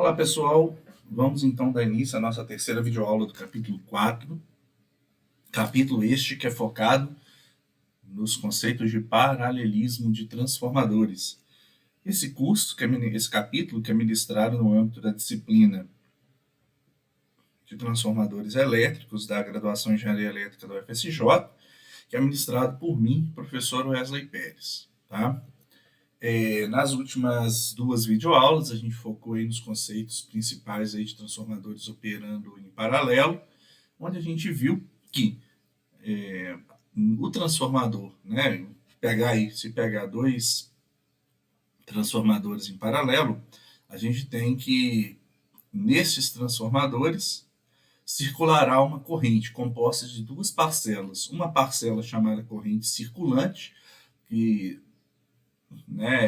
Olá pessoal, vamos então dar início à nossa terceira videoaula do capítulo 4, capítulo este que é focado nos conceitos de paralelismo de transformadores. Esse capítulo que é ministrado no âmbito da disciplina de transformadores elétricos da graduação em Engenharia Elétrica da UFSJ, que é ministrado por mim, professor Wesley Pérez. Tá? Nas últimas duas videoaulas, a gente focou aí nos conceitos principais aí de transformadores operando em paralelo, onde a gente viu que o transformador, né, se pegar dois transformadores em paralelo, a gente tem que, nesses transformadores, circulará uma corrente composta de duas parcelas. Uma parcela chamada corrente circulante, que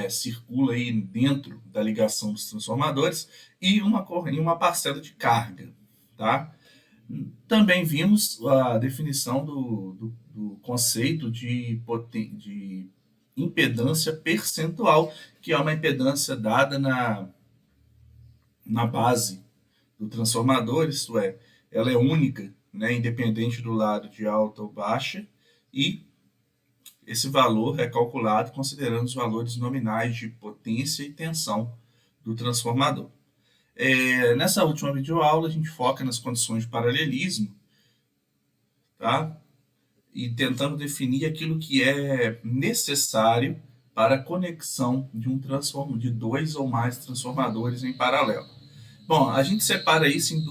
circula aí dentro da ligação dos transformadores, e uma parcela de carga. Tá? Também vimos a definição do conceito de impedância percentual, que é uma impedância dada na base do transformador, isto é, ela é única, né, independente do lado de alta ou baixa, e esse valor é calculado considerando os valores nominais de potência e tensão do transformador. Nessa última videoaula, a gente foca nas condições de paralelismo, tá? E tentando definir aquilo que é necessário para a conexão de dois ou mais transformadores em paralelo. Bom, a gente separa isso em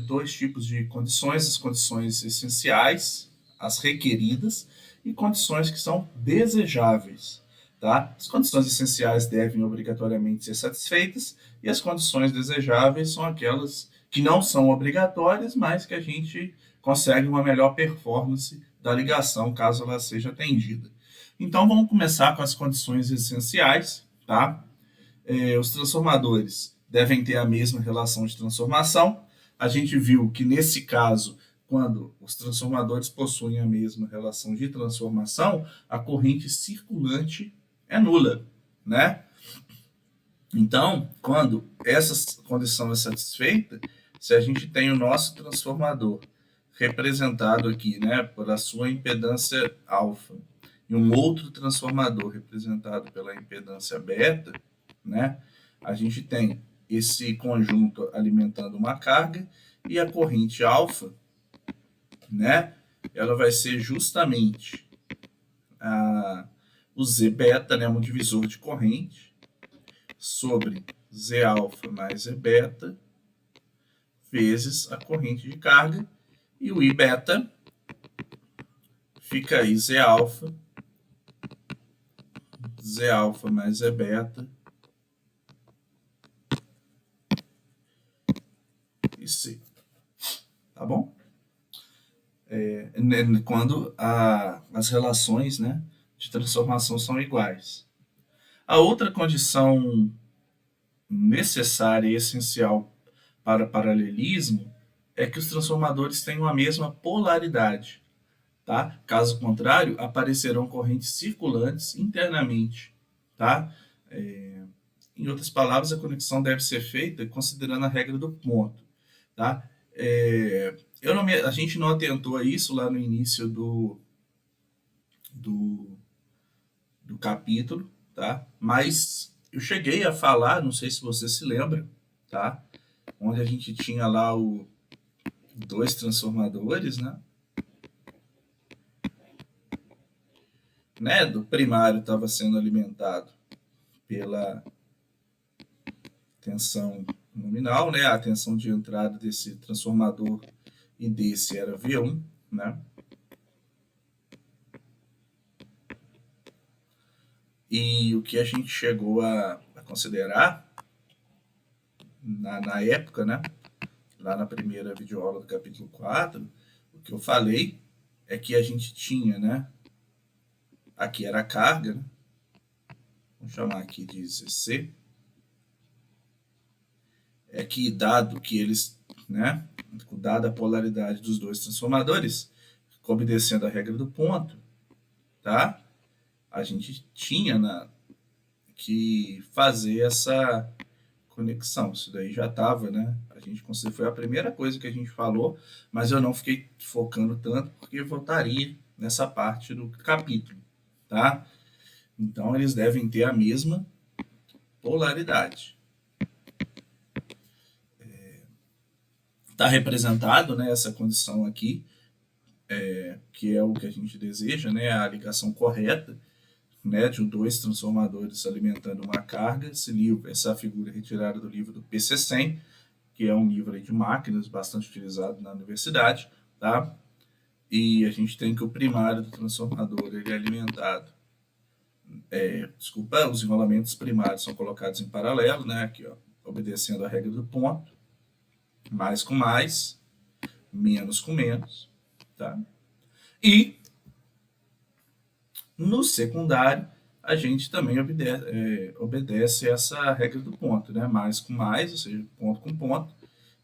dois tipos de condições: as condições essenciais, as requeridas, e condições que são desejáveis. Tá? As condições essenciais devem obrigatoriamente ser satisfeitas, e as condições desejáveis são aquelas que não são obrigatórias, mas que a gente consegue uma melhor performance da ligação, caso ela seja atendida. Então, vamos começar com as condições essenciais. Tá? Os transformadores devem ter a mesma relação de transformação. A gente viu que, nesse caso, quando os transformadores possuem a mesma relação de transformação, a corrente circulante é nula, né? Então, quando essa condição é satisfeita, se a gente tem o nosso transformador representado aqui, né, pela sua impedância alfa, e um outro transformador representado pela impedância beta, né, a gente tem esse conjunto alimentando uma carga, e a corrente alfa, né, ela vai ser justamente o Z beta, né, um divisor de corrente, sobre Z alfa mais Z beta, vezes a corrente de carga, e o I beta fica aí Z alfa mais Z beta, e C. Tá bom? Quando as relações, né, de transformação são iguais. A outra condição necessária e essencial para paralelismo é que os transformadores tenham a mesma polaridade. Tá? Caso contrário, aparecerão correntes circulantes internamente. Tá? Em outras palavras, a conexão deve ser feita considerando a regra do ponto. Tá? A gente não atentou a isso lá no início do capítulo, tá? Mas eu cheguei a falar, não sei se você se lembra, tá? Onde a gente tinha lá dois transformadores, né? Do primário estava sendo alimentado pela tensão nominal, né? A tensão de entrada desse transformador e desse era V1, né? E o que a gente chegou a considerar na época, né? Lá na primeira videoaula do capítulo 4, o que eu falei é que a gente tinha, né? Aqui era a carga, né? Vamos chamar aqui de ZC. É que, dado que eles, né? Dada a polaridade dos dois transformadores, obedecendo a regra do ponto, tá? A gente tinha que fazer essa conexão. Isso daí já estava, né? A gente foi a primeira coisa que a gente falou, mas eu não fiquei focando tanto porque voltaria nessa parte do capítulo, tá? Então eles devem ter a mesma polaridade. Está representado, né, essa condição aqui, que é o que a gente deseja, né, a ligação correta, né, de dois transformadores alimentando uma carga. Essa figura é retirada do livro do PC100, que é um livro aí de máquinas bastante utilizado na universidade, tá? E a gente tem que o primário do transformador ele é alimentado. Os enrolamentos primários são colocados em paralelo, né? Aqui, ó, obedecendo a regra do ponto, mais com mais, menos com menos, tá? E no secundário, a gente também obedece essa regra do ponto, né? Mais com mais, ou seja, ponto com ponto,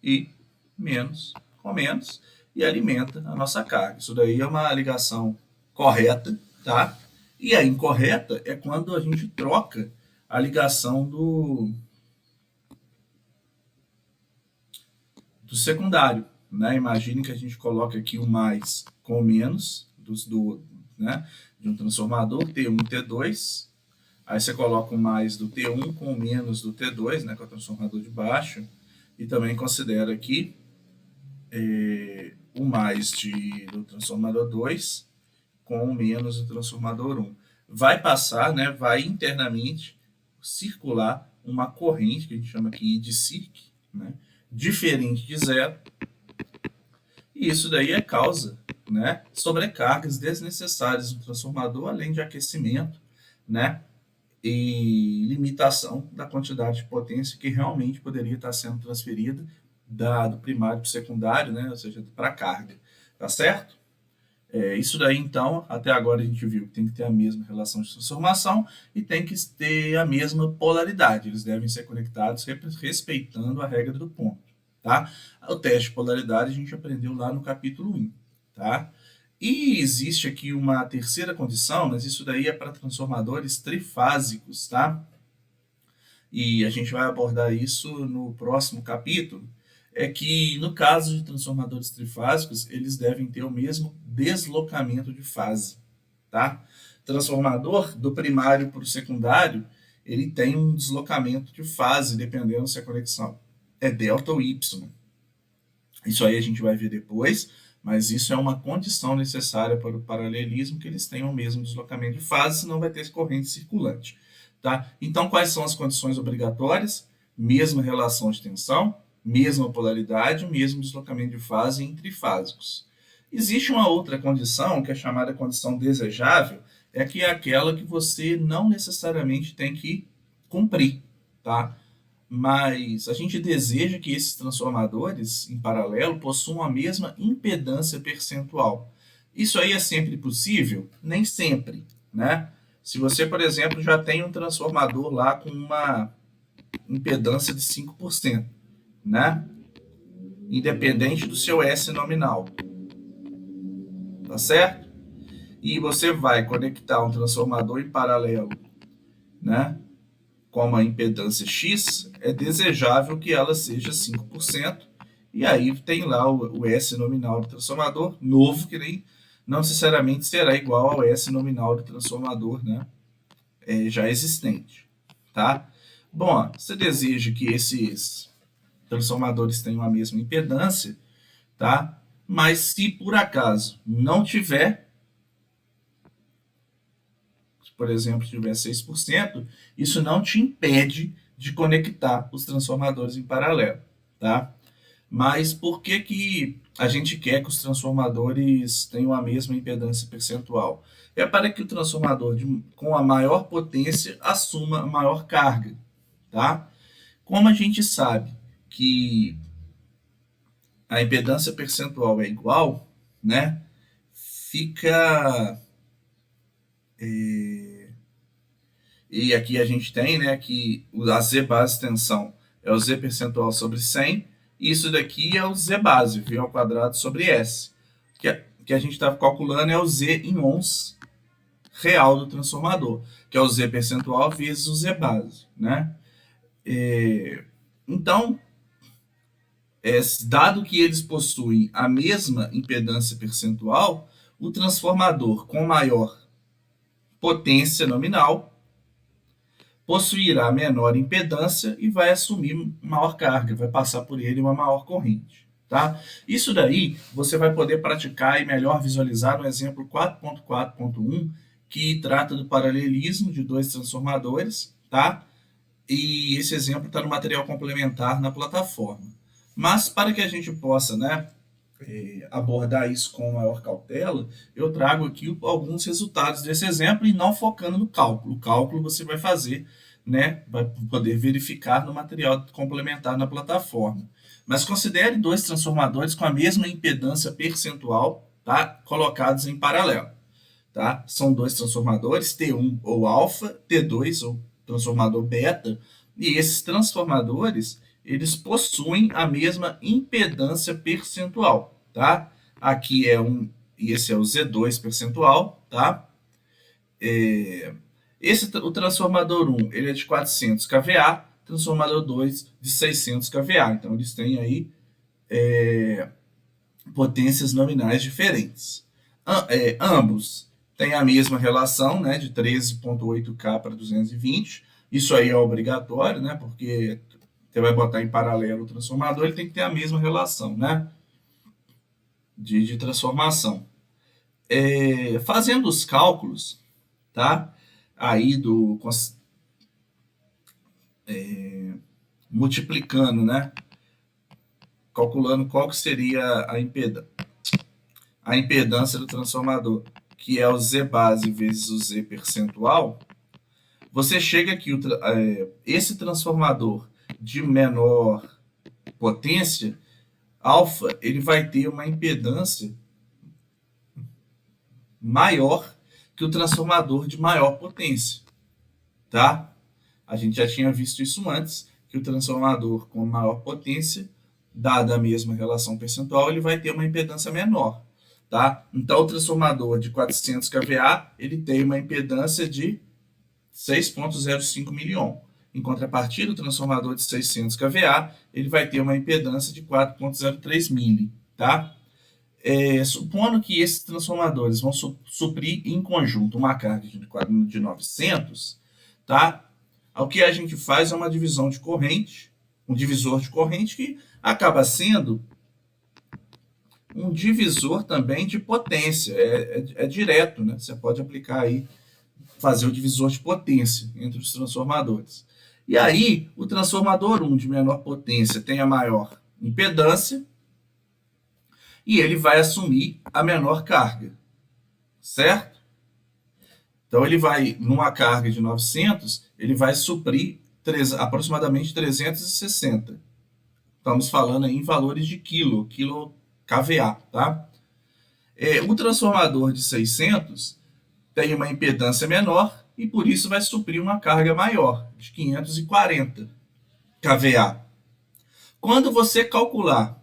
e menos com menos, e alimenta a nossa carga. Isso daí é uma ligação correta, tá? E a incorreta é quando a gente troca a ligação do secundário, né? Imagine que a gente coloca aqui o mais com o menos né? De um transformador T1, T2. Aí você coloca o mais do T1 com o menos do T2, né? Que é o transformador de baixo. E também considera aqui o mais do transformador 2 com o menos do transformador 1. Vai passar, né? Vai internamente circular uma corrente, que a gente chama aqui de circ, né? Diferente de zero. E isso daí é causa, né, sobrecargas desnecessárias no transformador, além de aquecimento, né, e limitação da quantidade de potência que realmente poderia estar sendo transferida do primário para o secundário, né, ou seja, para a carga. Tá certo? Isso daí, então, até agora a gente viu que tem que ter a mesma relação de transformação e tem que ter a mesma polaridade. Eles devem ser conectados respeitando a regra do ponto. Tá? O teste de polaridade a gente aprendeu lá no capítulo 1. Tá? E existe aqui uma terceira condição, mas isso daí é para transformadores trifásicos. Tá? E a gente vai abordar isso no próximo capítulo. É que no caso de transformadores trifásicos, eles devem ter o mesmo deslocamento de fase. Tá? Transformador do primário para o secundário, ele tem um deslocamento de fase, dependendo se a conexão é delta ou y. Isso aí a gente vai ver depois, mas isso é uma condição necessária para o paralelismo, que eles tenham o mesmo deslocamento de fase, senão vai ter corrente circulante. Tá? Então, quais são as condições obrigatórias? Mesma relação de tensão, mesma polaridade, mesmo deslocamento de fase em trifásicos. Existe uma outra condição, que é chamada condição desejável, que é aquela que você não necessariamente tem que cumprir. Tá? Mas a gente deseja que esses transformadores em paralelo possuam a mesma impedância percentual. Isso aí é sempre possível? Nem sempre, né? Se você, por exemplo, já tem um transformador lá com uma impedância de 5%, né? Independente do seu S nominal. Tá certo? E você vai conectar um transformador em paralelo, né? Com uma impedância X, é desejável que ela seja 5%, e aí tem lá o S nominal do transformador novo, que nem não necessariamente será igual ao S nominal do transformador, né, já existente. Tá? Bom, você deseja que esses transformadores tenham a mesma impedância, tá? Mas se por acaso não tiver, por exemplo, se tiver 6%, isso não te impede de conectar os transformadores em paralelo, tá? Mas por que a gente quer que os transformadores tenham a mesma impedância percentual? É para que o transformador com a maior potência assuma a maior carga, tá? Como a gente sabe que a impedância percentual é igual, né? Fica... E aqui a gente tem, né, que a Z base tensão é o Z percentual sobre 100, e isso daqui é o Z base, V ao quadrado sobre S. Que a gente está calculando é o Z em ohms real do transformador, que é o Z percentual vezes o Z base, né? Então, dado que eles possuem a mesma impedância percentual, o transformador com maior potência nominal possuirá menor impedância e vai assumir maior carga, vai passar por ele uma maior corrente. Tá? Isso daí você vai poder praticar e melhor visualizar no exemplo 4.4.1, que trata do paralelismo de dois transformadores, tá? E esse exemplo está no material complementar na plataforma. Mas para que a gente possa, né, abordar isso com maior cautela, eu trago aqui alguns resultados desse exemplo e não focando no cálculo. O cálculo você vai fazer, né, vai poder verificar no material complementar na plataforma. Mas considere dois transformadores com a mesma impedância percentual, tá, colocados em paralelo. Tá? São dois transformadores, T1 ou alfa, T2 ou transformador beta, e esses transformadores eles possuem a mesma impedância percentual, tá? Aqui é e esse é o Z2 percentual, tá? O transformador 1 ele é de 400 kVA, transformador 2 de 600 kVA, então eles têm aí potências nominais diferentes. Ambos têm a mesma relação, né, de 13,8K para 220. Isso aí é obrigatório, né, porque você vai botar em paralelo o transformador, ele tem que ter a mesma relação, né, de transformação. Fazendo os cálculos, tá, aí multiplicando, né, calculando qual que seria a impedância do transformador, que é o Z base vezes o Z percentual, você chega aqui, esse transformador de menor potência, alfa, ele vai ter uma impedância maior que o transformador de maior potência, tá? A gente já tinha visto isso antes, que o transformador com maior potência, dada a mesma relação percentual, ele vai ter uma impedância menor, tá? Então, o transformador de 400 kVA, ele tem uma impedância de 6,05 miliohm. Em contrapartida, o transformador de 600 kVA, ele vai ter uma impedância de 4,03 mili, tá? Supondo que esses transformadores vão suprir em conjunto uma carga de 900, tá? O que a gente faz é uma divisão de corrente, um divisor de corrente que acaba sendo um divisor também de potência, é direto, né? Você pode aplicar aí, fazer o divisor de potência entre os transformadores. E aí, o transformador 1 de menor potência tem a maior impedância e ele vai assumir a menor carga, certo? Então, ele vai, numa carga de 900, ele vai suprir aproximadamente 360. Estamos falando aí em valores de quilo kVA, tá? O transformador de 600 tem uma impedância menor e por isso vai suprir uma carga maior, de 540 kVA. Quando você calcular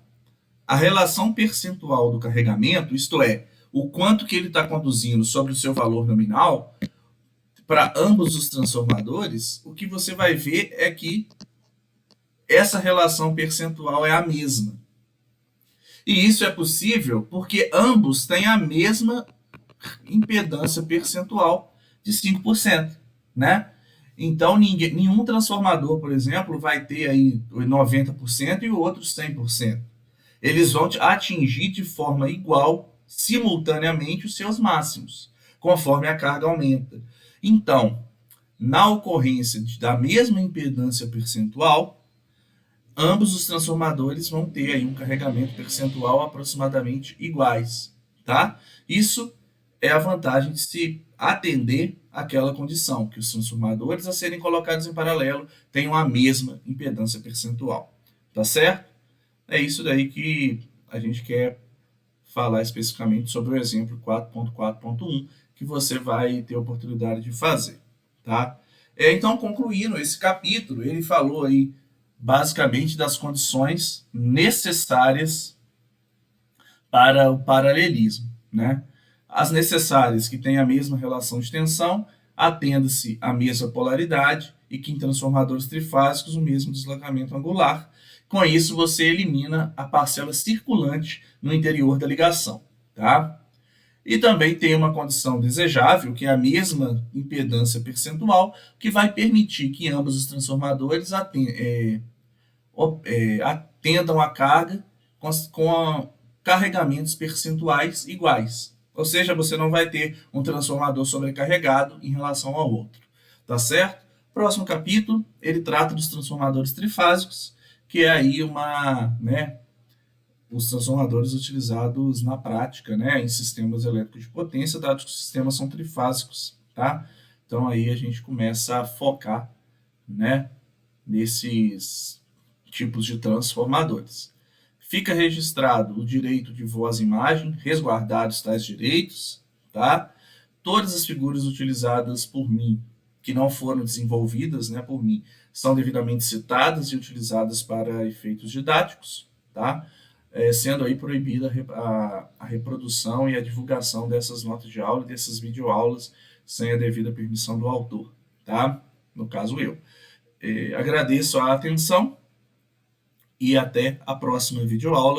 a relação percentual do carregamento, isto é, o quanto que ele está conduzindo sobre o seu valor nominal, para ambos os transformadores, o que você vai ver é que essa relação percentual é a mesma. E isso é possível porque ambos têm a mesma impedância percentual de 5%, né? Então, nenhum transformador, por exemplo, vai ter aí 90% e o outro 100%. Eles vão atingir de forma igual, simultaneamente, os seus máximos, conforme a carga aumenta. Então, na ocorrência da mesma impedância percentual, ambos os transformadores vão ter aí um carregamento percentual aproximadamente iguais, tá? Isso é a vantagem de se atender àquela condição, que os transformadores a serem colocados em paralelo tenham a mesma impedância percentual, tá certo? É isso daí que a gente quer falar especificamente sobre o exemplo 4.4.1, que você vai ter a oportunidade de fazer, tá? Então, concluindo esse capítulo, ele falou aí basicamente das condições necessárias para o paralelismo, né? As necessárias que têm a mesma relação de tensão, atenda-se à mesma polaridade e que em transformadores trifásicos o mesmo deslocamento angular. Com isso, você elimina a parcela circulante no interior da ligação, tá? E também tem uma condição desejável, que é a mesma impedância percentual, que vai permitir que ambos os transformadores atendam a carga com carregamentos percentuais iguais. Ou seja, você não vai ter um transformador sobrecarregado em relação ao outro. Tá certo? Próximo capítulo, ele trata dos transformadores trifásicos, que é aí os transformadores utilizados na prática, em sistemas elétricos de potência, dado que os sistemas são trifásicos, tá? Então aí a gente começa a focar, nesses tipos de transformadores. Fica registrado o direito de voz e imagem, resguardados tais direitos, tá? Todas as figuras utilizadas por mim, que não foram desenvolvidas, por mim, são devidamente citadas e utilizadas para efeitos didáticos, tá? Sendo aí proibida a reprodução e a divulgação dessas notas de aula e dessas videoaulas sem a devida permissão do autor, tá? No caso, eu. Agradeço a atenção e até a próxima videoaula.